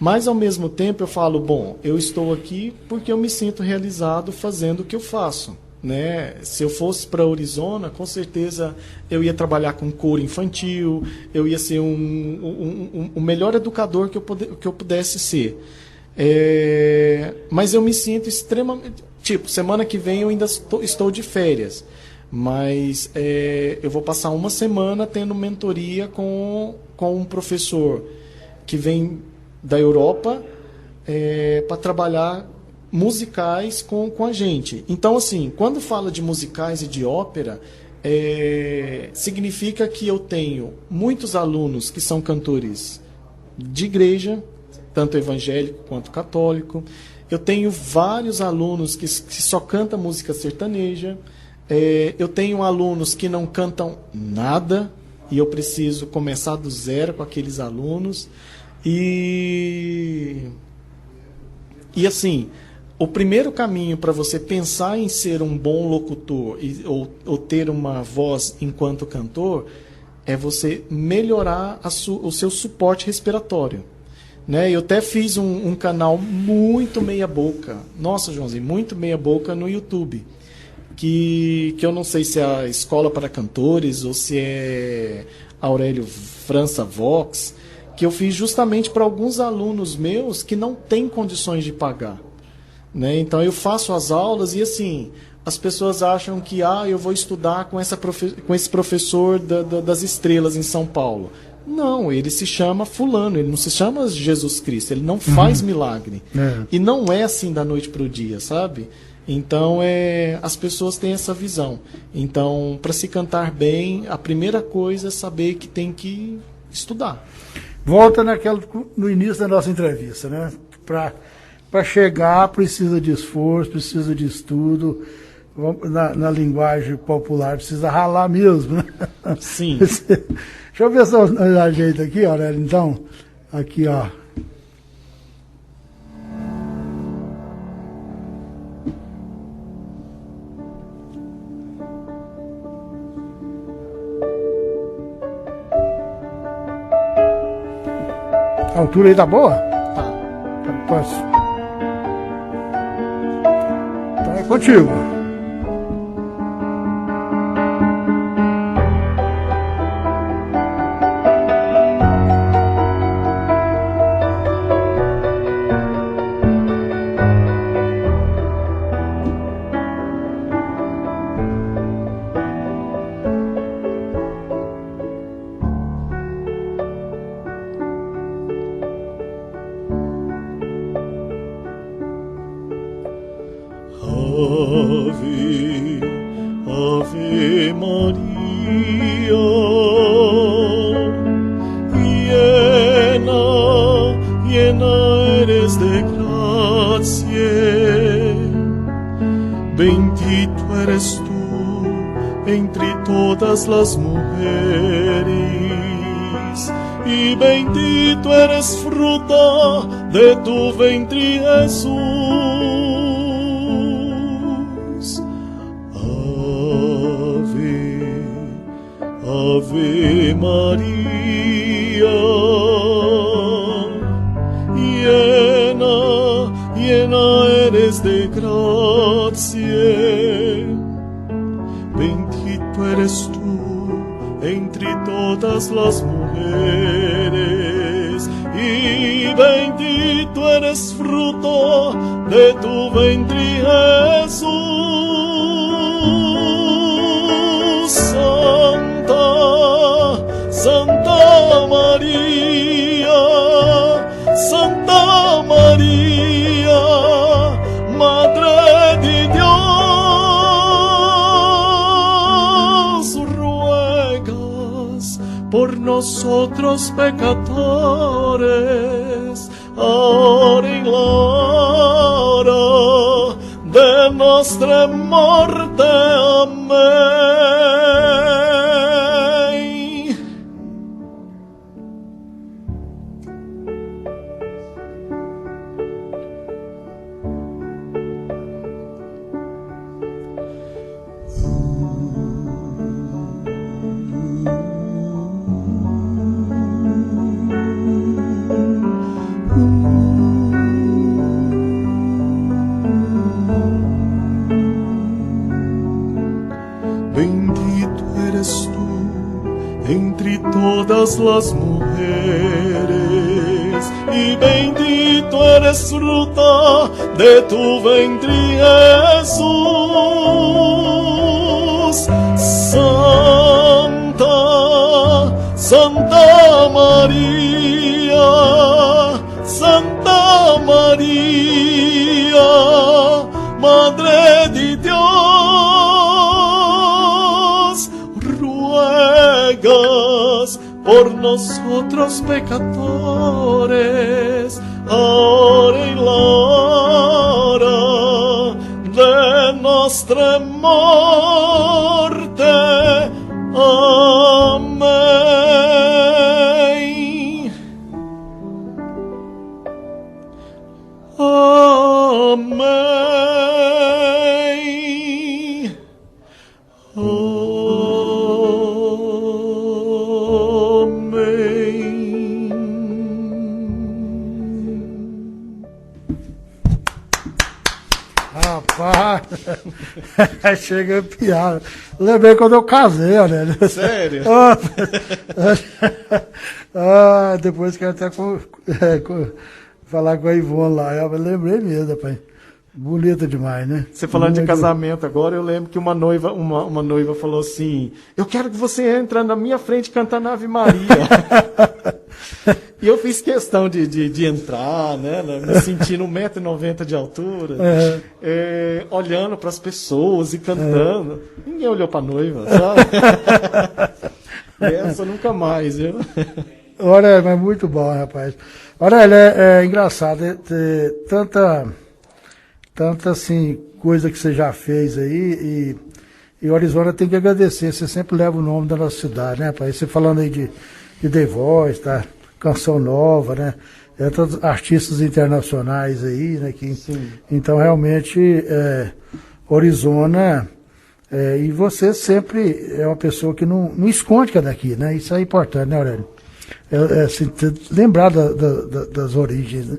Mas, ao mesmo tempo, eu falo, bom, eu estou aqui porque eu me sinto realizado fazendo o que eu faço. Né? Se eu fosse para Arizona, com certeza eu ia trabalhar com coro infantil, eu ia ser o melhor educador que eu pudesse ser. Mas eu me sinto extremamente... Tipo, semana que vem eu ainda estou de férias, mas eu vou passar uma semana tendo mentoria com um professor que vem da Europa para trabalhar musicais com a gente. Então, assim, quando fala de musicais e de ópera, significa que eu tenho muitos alunos que são cantores de igreja, tanto evangélico quanto católico. Eu tenho vários alunos que só cantam música sertaneja. Eu tenho alunos que não cantam nada e eu preciso começar do zero com aqueles alunos. E assim, o primeiro caminho para você pensar em ser um bom locutor ou ter uma voz enquanto cantor é você melhorar o seu suporte respiratório. Né? Eu até fiz um canal muito meia boca, nossa, Joãozinho, muito meia boca no YouTube, que eu não sei se é a Escola para Cantores ou se é Aurélio França Vox, que eu fiz justamente para alguns alunos meus que não têm condições de pagar. Né? Então eu faço as aulas e assim, as pessoas acham que eu vou estudar com esse professor das estrelas em São Paulo. Não, ele se chama fulano, ele não se chama Jesus Cristo, ele não faz milagre. E não é assim da noite para o dia, sabe? Então as pessoas têm essa visão. Então, para se cantar bem, a primeira coisa é saber que tem que estudar. Volta no início da nossa entrevista, né? Para chegar precisa de esforço, precisa de estudo, na linguagem popular precisa ralar mesmo, né? Sim. Deixa eu ver se eu ajeito aqui, Aurélio, então. Aqui, ó. A altura aí tá boa? Tá. Posso. Então é contigo. Ave Maria, llena eres de gracia, bendito eres tú entre todas las mujeres, y bendito eres fruto de tu vientre, Jesús. Ave María, llena eres de gracia, bendito eres tú entre todas las mujeres, y bendito eres fruto de tu vientre, Jesús. Santa María, Madre de Dios, ruegas por nosotros pecadores, ahora y en la hora de nuestra muerte. Amén. bendito eres tú entre todas las mujeres, y bendito eres fruto de tu vientre, Jesús. Santa, Santa María, Santa María, Madre de Dios, ruegas por nosotros pecadores, ahora y la hora de nuestra muerte. Amén. Amén. Rapaz, chega a piada. Lembrei quando eu casei, né? Sério? Depois que eu até falar com a Ivone lá, eu lembrei mesmo, rapaz. Bonita demais, né? Você falando de casamento agora, eu lembro que uma noiva falou assim: eu quero que você entre na minha frente cantando Ave Maria. E eu fiz questão de entrar, né? Me sentindo 1,90 m de altura, olhando para as pessoas e cantando. Ninguém olhou para a noiva, sabe? Essa nunca mais, viu? Olha, mas muito bom, rapaz. Olha, é engraçado ter tanta assim, coisa que você já fez aí, e Orizona tem que agradecer. Você sempre leva o nome da nossa cidade, né, rapaz? Você falando aí de The Voice, tá? Canção Nova, né? Tantos artistas internacionais aí, né? Então, realmente, Orizona, e você sempre é uma pessoa que não esconde que é daqui, né? Isso é importante, né, Aurélio? Assim, lembrar das origens, né?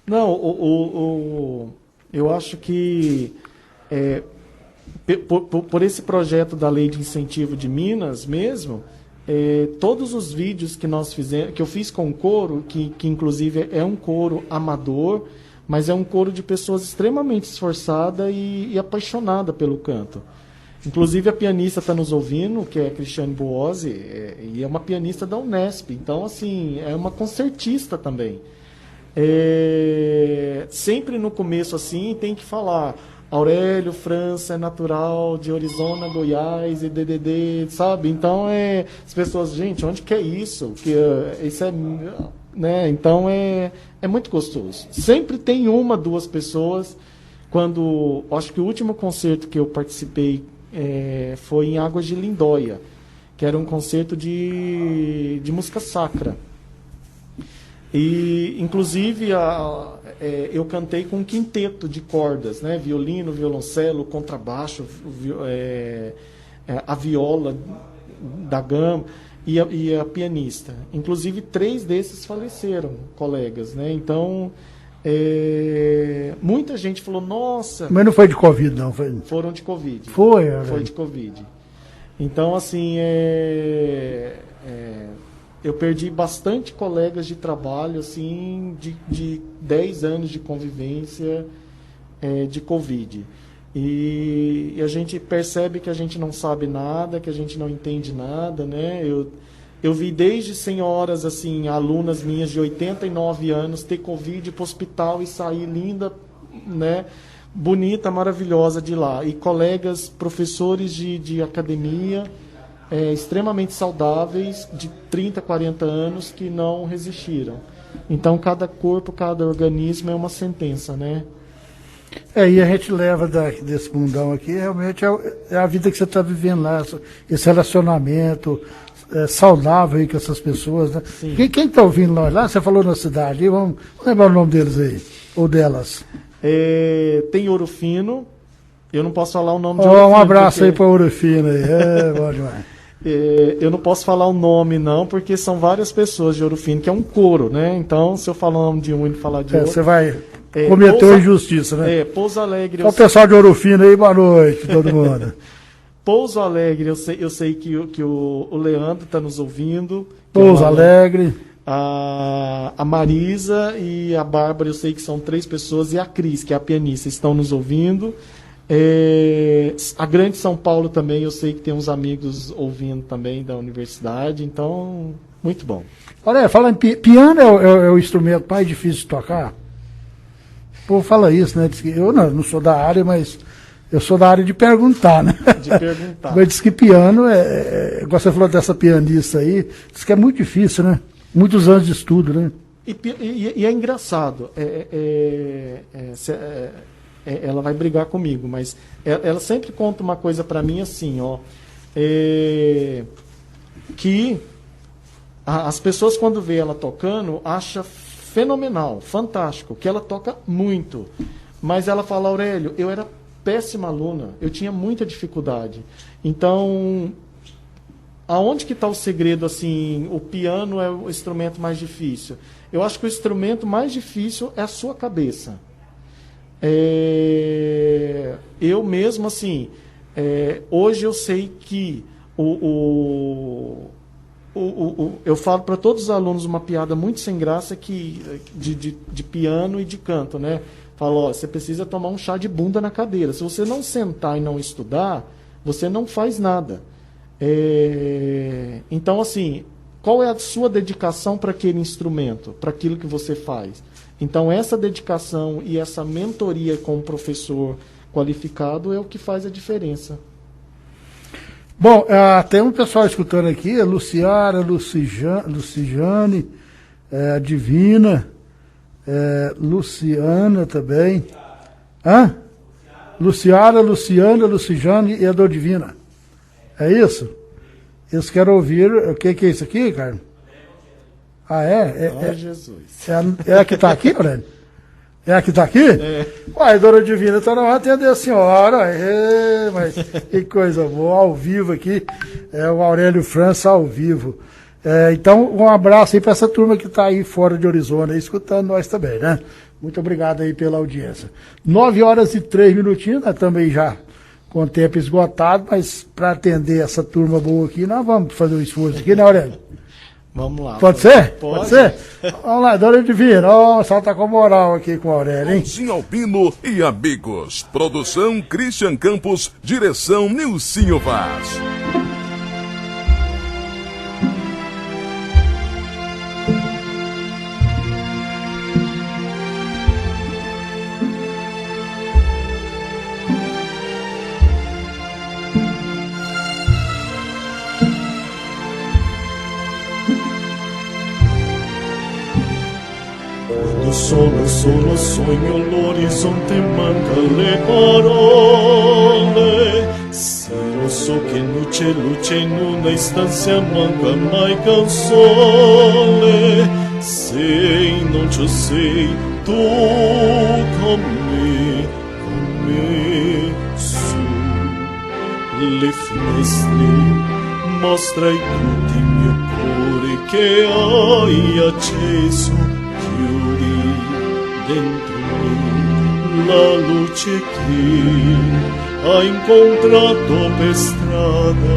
Não, eu acho que por esse projeto da Lei de Incentivo de Minas mesmo, todos os vídeos que nós fizemos, que eu fiz com coro, que inclusive é um coro amador, mas é um coro de pessoas extremamente esforçadas e apaixonadas pelo canto. Inclusive a pianista está nos ouvindo, que é a Cristiane Boazzi, e é uma pianista da Unesp, então assim, é uma concertista também. Sempre no começo assim tem que falar: Aurélio França é natural de Orizona, Goiás e DDD, sabe? Então as pessoas, gente, onde que é isso? Que isso é, né? Então é muito gostoso. Sempre tem uma, duas pessoas. Quando acho que o último concerto que eu participei foi em Águas de Lindóia, que era um concerto de música sacra. E, inclusive, eu cantei com um quinteto de cordas, né? Violino, violoncelo, contrabaixo, a viola da gama e a pianista. Inclusive, 3 desses faleceram, colegas, né? Então, muita gente falou, nossa... Mas não foi de Covid, não? Foram de Covid. Foi de Covid. Então, assim, eu perdi bastante colegas de trabalho, assim, de 10 anos de convivência de Covid. E a gente percebe que a gente não sabe nada, que a gente não entende nada, né? Eu vi desde senhoras, assim, alunas minhas de 89 anos ter Covid para o hospital e sair linda, né? Bonita, maravilhosa de lá. E colegas, professores de academia, extremamente saudáveis, de 30, 40 anos, que não resistiram. Então, cada corpo, cada organismo é uma sentença, né? E a gente leva desse mundão aqui, realmente é a vida que você está vivendo lá, esse relacionamento saudável aí com essas pessoas, né? Quem está ouvindo nós lá? Você falou na cidade, vamos lembrar o nome deles aí, ou delas. Tem Ouro Fino, eu não posso falar o nome de Ouro Fino. Um abraço aí para Ouro Fino aí, bom demais. Eu não posso falar o nome, não, porque são várias pessoas de Ouro Fino, que é um coro, né? Então, se eu falar o nome de um e não falar de outro... Você vai cometer injustiça, né? Pouso Alegre... Olha o pessoal de Ouro Fino aí, boa noite, todo mundo. Pouso Alegre, eu sei que o Leandro está nos ouvindo. Pouso Alegre. A Marisa e a Bárbara, eu sei que são 3 pessoas, e a Cris, que é a pianista, estão nos ouvindo. A Grande São Paulo também, eu sei que tem uns amigos ouvindo também da universidade, então, muito bom. Olha, falando piano é o instrumento mais difícil de tocar? O povo fala isso, né? Diz que eu não sou da área, mas eu sou da área de perguntar, né? De perguntar. Mas diz que piano, igual você falou dessa pianista aí, diz que é muito difícil, né? Muitos anos de estudo, né? E é engraçado, ela vai brigar comigo, mas ela sempre conta uma coisa para mim assim, ó, que as pessoas quando vê ela tocando, acham fenomenal, fantástico, que ela toca muito, mas ela fala, Aurélio, eu era péssima aluna, eu tinha muita dificuldade, então aonde que está o segredo, assim, o piano é o instrumento mais difícil? Eu acho que o instrumento mais difícil é a sua cabeça. Eu mesmo, assim, hoje eu sei que eu falo para todos os alunos uma piada muito sem graça de piano e de canto, né? Falo, ó, você precisa tomar um chá de bunda na cadeira. Se você não sentar e não estudar, você não faz nada. Então, assim, qual é a sua dedicação para aquele instrumento, para aquilo que você faz? Então, essa dedicação e essa mentoria com o professor qualificado é o que faz a diferença. Bom, tem um pessoal escutando aqui, a Luciara, Lucijane, a Divina, Luciana também. Hã? Luciara, Luciana, Lucijane e a Dodivina. É isso? Eles querem ouvir. O que é isso aqui, Carlos? Ah, Jesus. É a que está aqui, Aurélio? É a que está aqui? Uai, Dona Divina, está na hora de atender a senhora. Mas que coisa boa, ao vivo aqui. É o Aurélio França ao vivo. Então, um abraço aí para essa turma que está aí fora de Arizona, aí, escutando nós também, né? Muito obrigado aí pela audiência. 9h03, nós também já com o tempo esgotado, mas para atender essa turma boa aqui, nós vamos fazer um esforço aqui, né, Aurélio? Vamos lá. Pode ser? Pode ser? Vamos lá, Dona Divina. Só tá com moral aqui com o Aurélio, hein? Nilcinho Albino e amigos. Produção Christian Campos, direção Nilcinho Vaz. Solo sogno l'orizzonte manca le parole. Se lo so che luce in una istanza manca mai console. Se non ci sei tu con me su le finestre mostrai tutti il mio cuore che hai acceso. Dentro me la luce che ha incontrato per strada.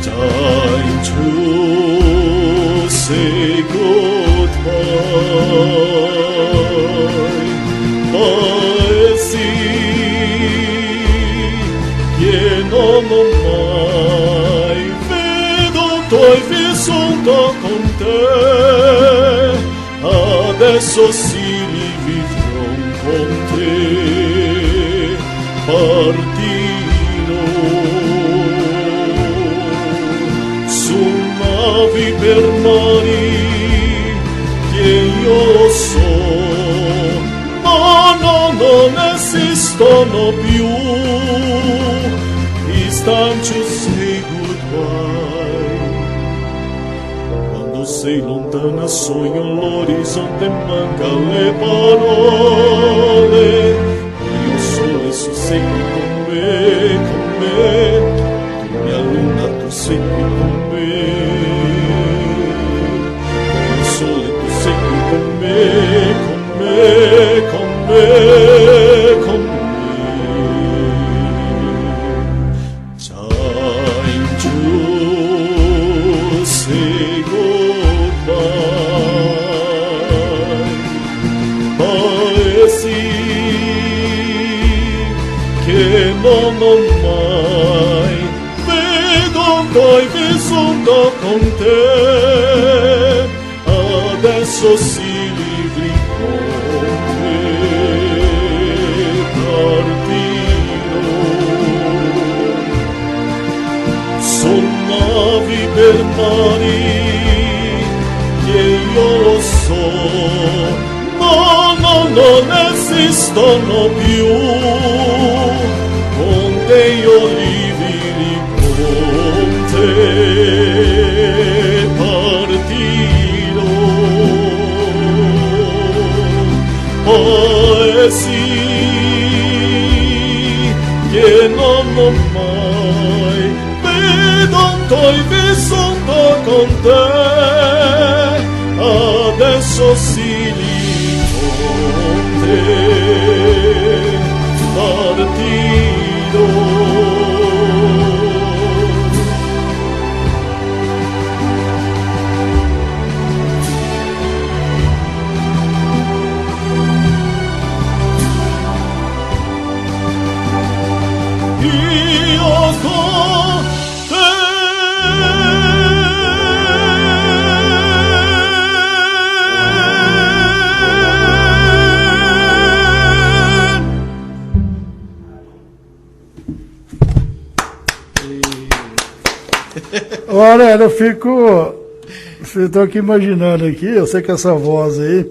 Time to say goodbye. Paesi che non ho mai veduto e vissuto con te, adesso si rivivrò con te, partirò su navi per mari che io so, ma non esistono più, it's time to say goodbye. Sei lontana, sogno l'orizzonte, manca le parole. Io solo e tu sei qui con me, con me. Tu mia luna, tu sei qui con me. Io solo e tu sei qui con me, con me, con me, non mai vedo poi vissuto con te, adesso si livri con me, partirò. Son navi per mari che io lo so, no, no, non esistono più, con dei olivi con te partirò. Poesie che non ho mai veduto e vissuto con te, adesso si li con te partirò. Io con Olha, eu estou aqui imaginando aqui, eu sei que essa voz aí,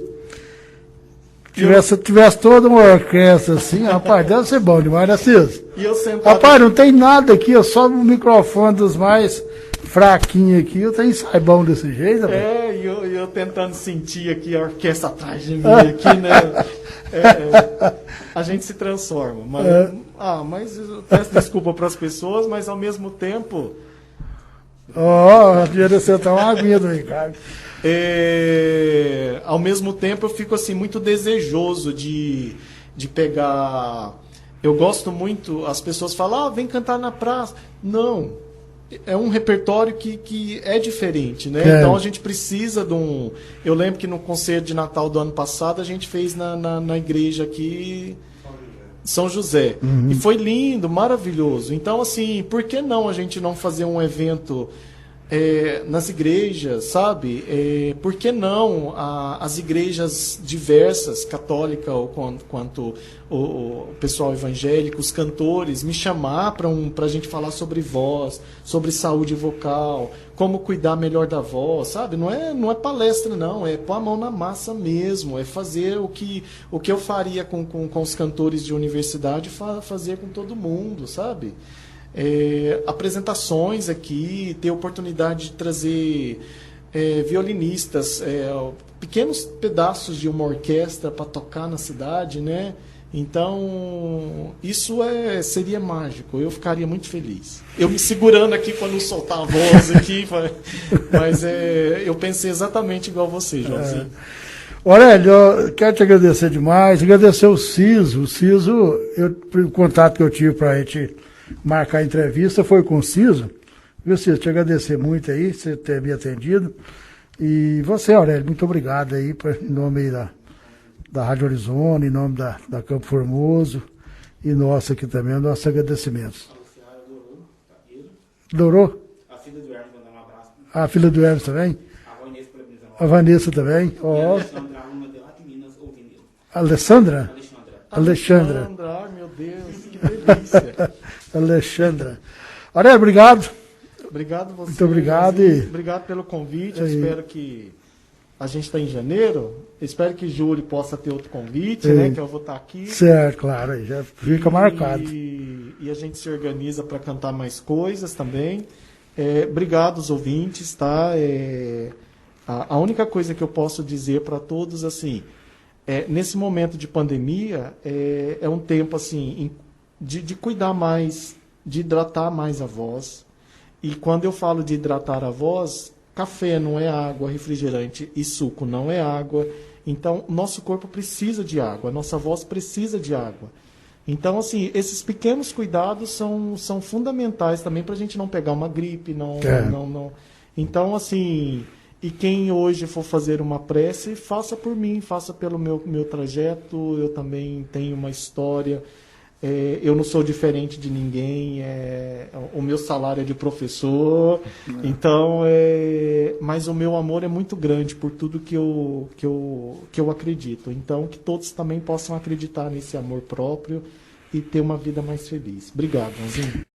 tivesse toda uma orquestra assim, rapaz, deve ser bom demais, né, Ciso? E eu sentado... Rapaz, não tem nada aqui, é só o microfone dos mais fraquinhos aqui, eu tenho ensaio bom desse jeito, rapaz. e eu tentando sentir aqui a orquestra atrás de mim, aqui, né? A gente se transforma. Mas eu peço desculpa para as pessoas, mas ao mesmo tempo... Devia ser até uma aguinha do Ricardo. Ao mesmo tempo eu fico assim muito desejoso de pegar. Eu gosto muito, as pessoas falam, vem cantar na praça. Não, é um repertório que é diferente, né? Então a gente precisa de um. Eu lembro que no concerto de Natal do ano passado a gente fez na igreja aqui, São José. E foi lindo, maravilhoso. Então, assim, por que não a gente não fazer um evento nas igrejas, sabe? Por que não as igrejas diversas, católica ou quanto o pessoal evangélico, os cantores, me chamar para a gente falar sobre voz, sobre saúde vocal, como cuidar melhor da voz, sabe? Não é palestra, não. É pôr a mão na massa mesmo. É fazer o que eu faria com os cantores de universidade, fazer com todo mundo, sabe? Apresentações aqui, ter oportunidade de trazer violinistas, pequenos pedaços de uma orquestra para tocar na cidade, né? Então, isso seria mágico, eu ficaria muito feliz. Eu me segurando aqui para não soltar a voz aqui, mas eu pensei exatamente igual você, Joãozinho. Aurélio, eu quero te agradecer demais, agradecer o Ciso. O Ciso, o contato que eu tive para a gente marcar a entrevista foi com o Ciso. Viu, Ciso? Te agradecer muito aí, você ter me atendido. E você, Aurélio, muito obrigado aí, em nome aí da Rádio Arizona, em nome da Campo Formoso, e nosso aqui também, nossos agradecimentos. Adorou? A filha do Hermes mandando um abraço. A filha do Hermes também? A Vanessa também. A Vanessa também? A Alexandra, uma de lá de Minas, ouvindo ele. Alessandra? Alexandra. Ai, meu Deus, que delícia. Alexandra. Aurélio, obrigado. Obrigado você. Muito obrigado. Obrigado pelo convite. Eu espero que a gente está em janeiro. Espero que julho possa ter outro convite, né? Que eu vou estar aqui. Certo, claro, aí já fica marcado. E a gente se organiza para cantar mais coisas também. Obrigado aos ouvintes, tá? A única coisa que eu posso dizer para todos, assim, nesse momento de pandemia, é um tempo assim de cuidar mais, de hidratar mais a voz. E quando eu falo de hidratar a voz, café não é água, refrigerante e suco não é água. Então, nosso corpo precisa de água, a nossa voz precisa de água. Então, assim, esses pequenos cuidados são fundamentais também para a gente não pegar uma gripe. Não. Então, assim, e quem hoje for fazer uma prece, faça por mim, faça pelo meu trajeto. Eu também tenho uma história Eu não sou diferente de ninguém, o meu salário é de professor, então, mas o meu amor é muito grande por tudo que eu acredito. Então, que todos também possam acreditar nesse amor próprio e ter uma vida mais feliz. Obrigado, Joãozinho.